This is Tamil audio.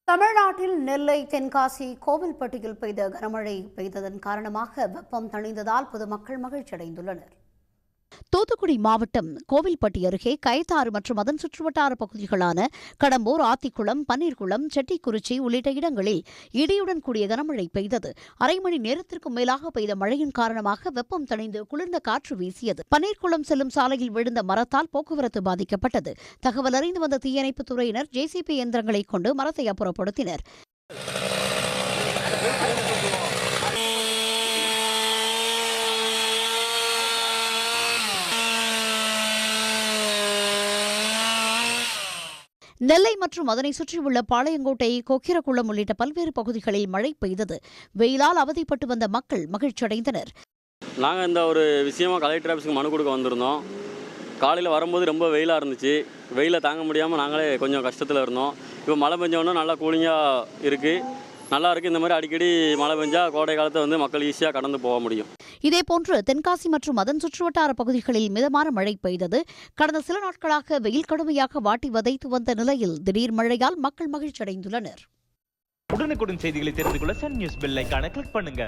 தமிழ்நாட்டில் நெல்லை, தென்காசி, கோவில்பட்டியில் பெய்த கனமழை பெய்ததன் காரணமாக வெப்பம் தணிந்ததால் பொதுமக்கள் மகிழ்ச்சியடைந்துள்ளனர். தூத்துக்குடி மாவட்டம் கோவில்பட்டி அருகே கயத்தாறு மற்றும் அதன் சுற்றுவட்டார பகுதிகளான கடம்பூர், ஆத்திக்குளம், பன்னீர்குளம், செட்டிக்குறிச்சி உள்ளிட்ட இடங்களில் இடியுடன் கூடிய கனமழை பெய்தது. அரை மணி நேரத்திற்கும் மேலாக பெய்த மழையின் காரணமாக வெப்பம் தணிந்து குளிர்ந்த காற்று வீசியது. பன்னீர்குளம் செல்லும் சாலையில் விழுந்த மரத்தால் போக்குவரத்து பாதிக்கப்பட்டது. தகவல் அறிந்து வந்த தீயணைப்புத் துறையினர் ஜேசிபி இயந்திரங்களை கொண்டு மரத்தை அப்புறப்படுத்தினர். நெல்லை மற்றும் அதனை சுற்றியுள்ள பாளையங்கோட்டை, கொக்கிரகுளம் உள்ளிட்ட பல்வேறு பகுதிகளில் மழை பெய்தது. வெயிலால் அவதிப்பட்டு வந்த மக்கள் மகிழ்ச்சியடைந்தனர். நாங்கள் இந்த ஒரு விஷயமா கலெக்டர் ஆஃபீஸுக்கு மனு கொடுக்க வந்திருந்தோம். காலையில் வரும்போது ரொம்ப வெயிலாக இருந்துச்சு. வெயிலை தாங்க முடியாமல் நாங்களே கொஞ்சம் கஷ்டத்தில் இருந்தோம். இப்போ மழை பெஞ்சோன்னா நல்லா கூலிங்காக இருக்குது, நல்லா இருக்குது. இந்த மாதிரி அடிக்கடி மழை பெஞ்சால் கோடை காலத்தை மக்கள் ஈஸியாக கடந்து போக முடியும். இதேபோன்று தென்காசி மற்றும் அதன் சுற்றுவட்டார பகுதிகளில் மிதமான மழை பெய்தது. கடந்த சில நாட்களாக வெயில் கடுமையாக வாட்டி வதைத்து வந்த நிலையில் திடீர் மழையால் மக்கள் மகிழ்ச்சியடைந்துள்ளனர். உடனுக்குடன் செய்திகளை தெரிந்து கொள்ள சன் நியூஸ் பெல் ஐகானை கிளிக் பண்ணுங்க.